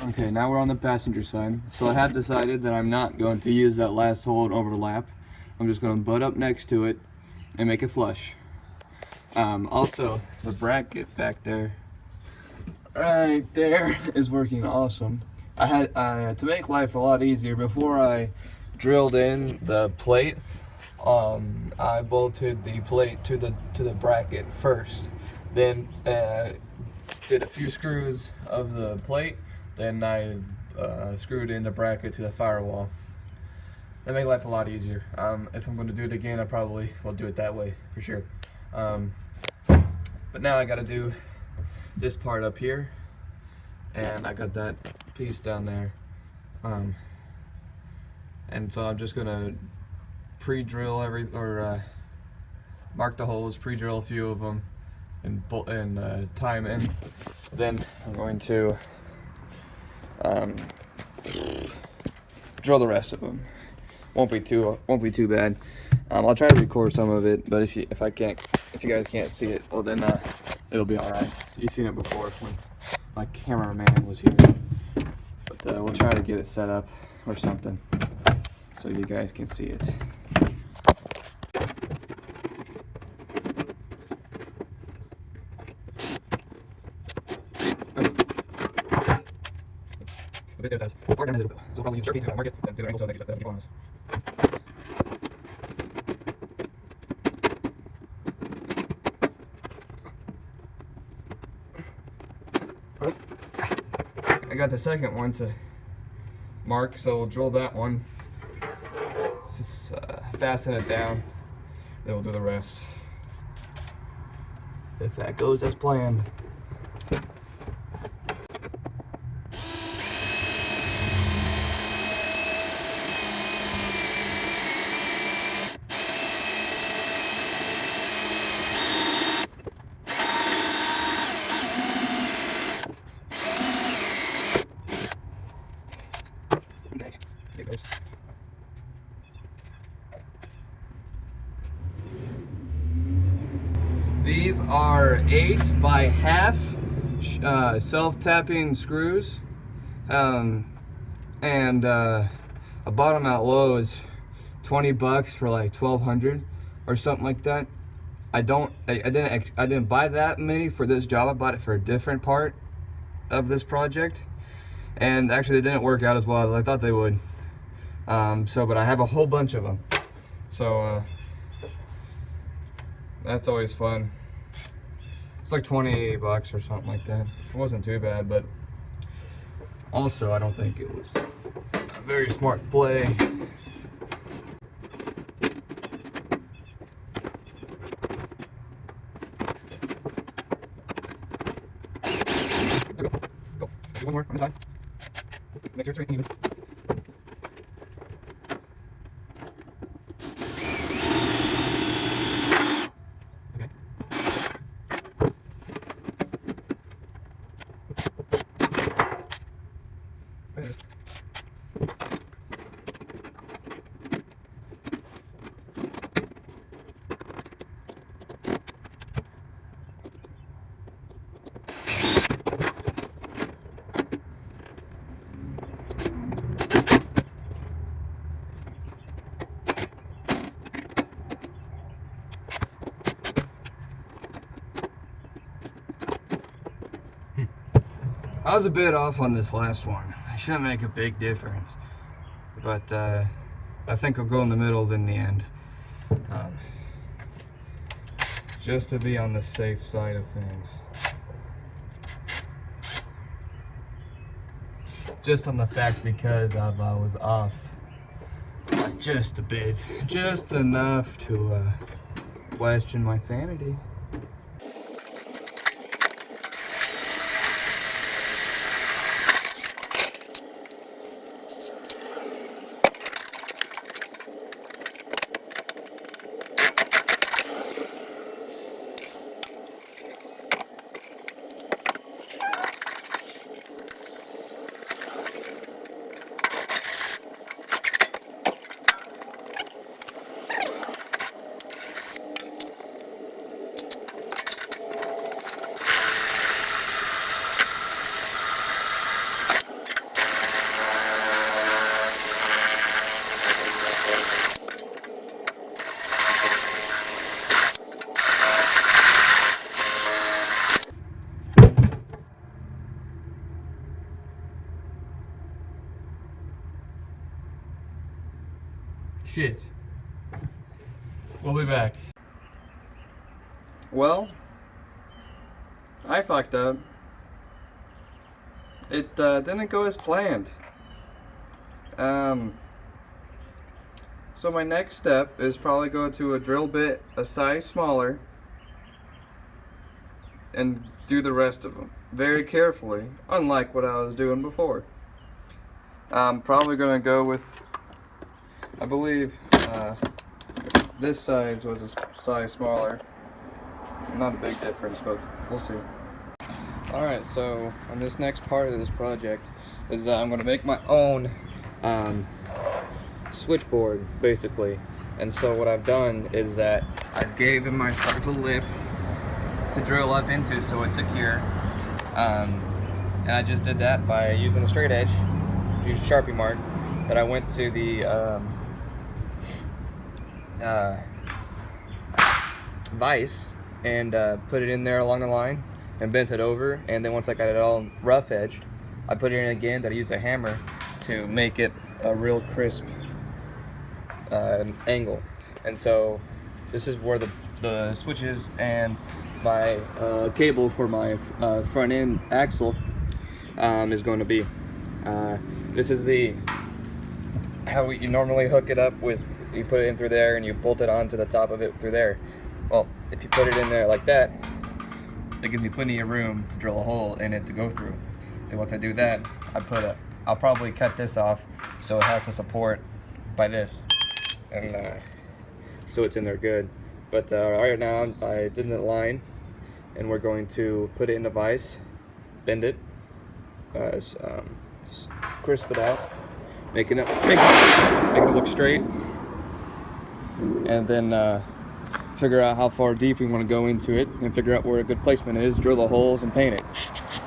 Okay, now we're on the passenger side. So I have decided that I'm not going to use that last hole and overlap. I'm just going to butt up next to it and make it flush. Also, the bracket back there, right there, is working awesome. I had to make life a lot easier. Before I drilled in the plate, I bolted the plate to the bracket first. Then did a few screws of the plate. Then I screwed in the bracket to the firewall. That made life a lot easier. If I'm going to do it again, I probably will do it that way for sure. But now I got to do this part up here, and I got that piece down there. And so I'm just going to pre-drill mark the holes, pre-drill a few of them, and tie them in. Then I'm going to drill the rest of them. Won't be too bad. I'll try to record some of it, but if you guys can't see it, well then it'll be all right. You've seen it before when my cameraman was here, but we'll try to get it set up or something so you guys can see it. I got the second one to mark, so we'll drill that one. Just fasten it down, then we'll do the rest. If that goes as planned. These are 8x1/2 self-tapping screws, and a bottom out low is $20 for like 1,200 or something like that. I didn't buy that many for this job. I bought it for a different part of this project, and actually they didn't work out as well as I thought they would. But I have a whole bunch of them, so that's always fun. It's like $28 or something like that. It wasn't too bad, but also I don't think it was a very smart play. Go. Do one more on the side. Make sure it's right and even. I was a bit off on this last one. I shouldn't make a big difference, but I think I'll go in the middle in the end, just to be on the safe side of things. Just on the fact because I was off by just a bit, just enough to question my sanity. Shit. We'll be back. Well, I fucked up. It didn't go as planned. So my next step is probably go to a drill bit a size smaller and do the rest of them very carefully, unlike what I was doing before. I'm probably gonna go with, I believe this size was a size smaller. Not a big difference, but we'll see. Alright, so on this next part of this project is I'm going to make my own switchboard, basically. And so what I've done is that I've given myself a lip to drill up into so it's secure. And I just did that by using a straight edge, used a Sharpie mark. But I went to the vise and put it in there along the line and bent it over, and then once I got it all rough edged, I put it in again. That I used a hammer to make it a real crisp angle. And so this is where the switches and my cable for my front end axle is going to be. This is how you normally hook it up, with you put it in through there and you bolt it onto the top of it through there. Well, if you put it in there like that, it gives me plenty of room to drill a hole in it to go through. Then once I do that, I'll probably cut this off so it has the support by this, and so it's in there good. But right now I did the line, and we're going to put it in the vise, bend it, crisp it out, make it look straight, and then figure out how far deep we want to go into it, and figure out where a good placement is, drill the holes, and paint it.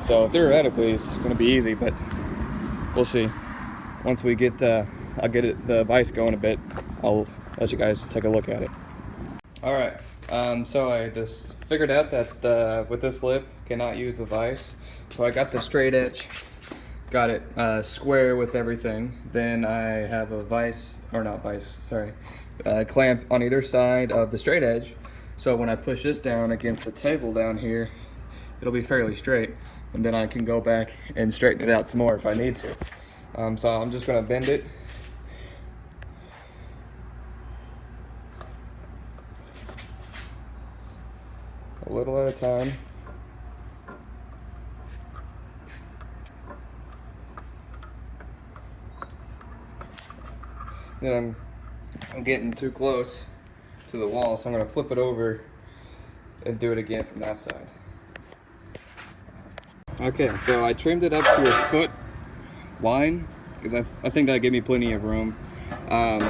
So theoretically it's going to be easy, but we'll see. Once we get, I'll get the vise going a bit, I'll let you guys take a look at it. Alright, so I just figured out that with this lip, cannot use the vise. So I got the straight edge, got it square with everything. Then I have a clamp on either side of the straight edge. So when I push this down against the table down here, it'll be fairly straight. And then I can go back and straighten it out some more if I need to. So I'm just gonna bend it. A little at a time. Then I'm getting too close to the wall, so I'm going to flip it over and do it again from that side. Okay, so I trimmed it up to a foot wide because I think that gave me plenty of room. And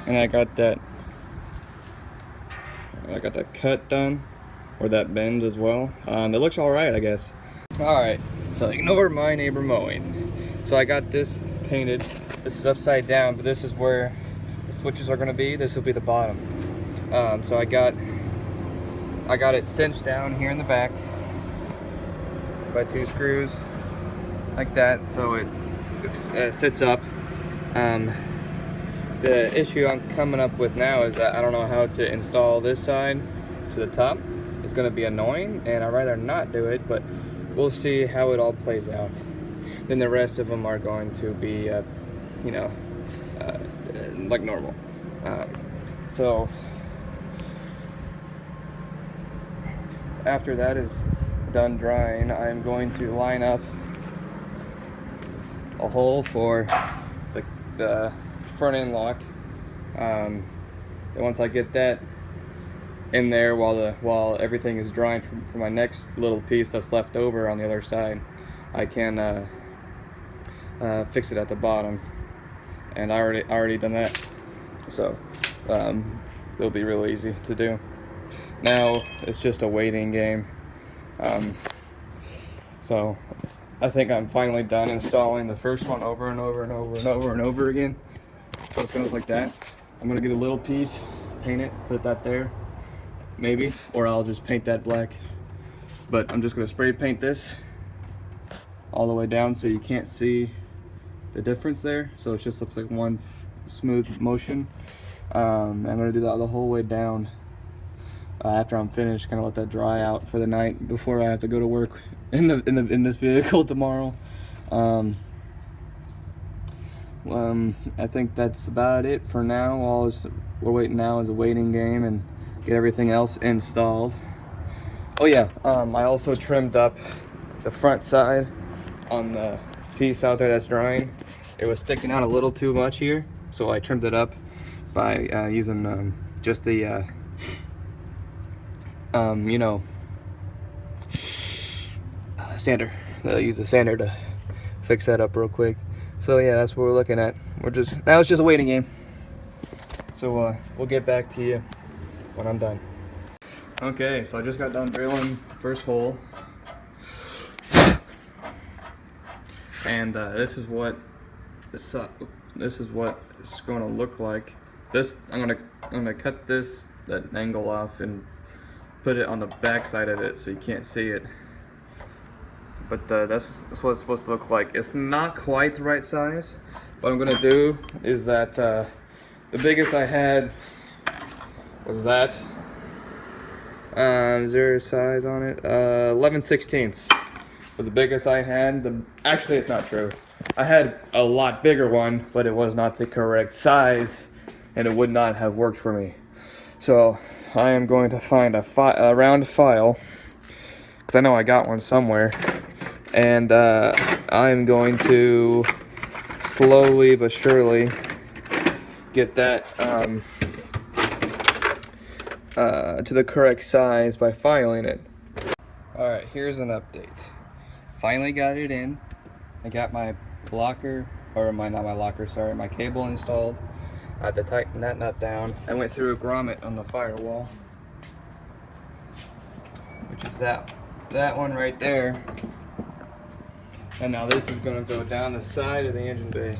I got that cut done, or that bend as well. It looks all right, I guess. All right, so ignore my neighbor mowing. So I got this painted. This is upside down, but this is where the switches are going to be. This will be the bottom. So I got it cinched down here in the back by 2 screws like that, so it sits up. The issue I'm coming up with now is that I don't know how to install this side to the top. It's going to be annoying, and I'd rather not do it, but we'll see how it all plays out. Then the rest of them are going to be like normal. So after that is done drying, I'm going to line up a hole for the front end lock. And once I get that in there, while everything is drying for my next little piece that's left over on the other side, I can fix it at the bottom. And I already done that, so it'll be real easy to do. Now it's just a waiting game. So I think I'm finally done installing the first one over and over and over and over and over again. So it's gonna look like that. I'm gonna get a little piece, paint it, put that there, maybe, or I'll just paint that black. But I'm just gonna spray paint this all the way down so you can't see the difference there. So it just looks like one smooth motion. I'm gonna do that the whole way down. After I'm finished, kind of let that dry out for the night before I have to go to work in this vehicle tomorrow. I think that's about it for now. All we're waiting now is a waiting game and get everything else installed. Oh yeah, I also trimmed up the front side on the piece out there that's drying. It was sticking out a little too much here, so I trimmed it up by using just the you know, sander. I'll use a sander to fix that up real quick. So yeah, that's what we're looking at. Now it's just a waiting game. So we'll get back to you when I'm done. Okay, so I just got done drilling first hole, and this is what it's going to look like. I'm gonna cut that angle off and put it on the back side of it so you can't see it. But that's what it's supposed to look like. It's not quite the right size. What I'm gonna do is that the biggest I had was that. Is there a size on it? 11/16 was the biggest I had. Actually, it's not true. I had a lot bigger one, but it was not the correct size, and it would not have worked for me. So I am going to find a round file, because I know I got one somewhere, and I'm going to slowly but surely get that to the correct size by filing it. Alright, here's an update. Finally got it in. I got my blocker, or not my locker, sorry, my cable installed. I had to tighten that nut down. I went through a grommet on the firewall, which is that one right there. And now this is going to go down the side of the engine bay,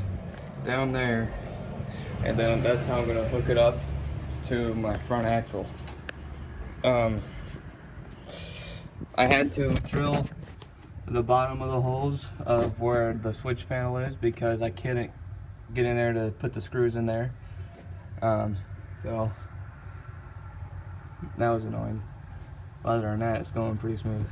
down there, and then that's how I'm going to hook it up to my front axle. I had to drill the bottom of the holes of where the switch panel is because I couldn't get in there to put the screws in there. So that was annoying. Other than that, it's going pretty smooth.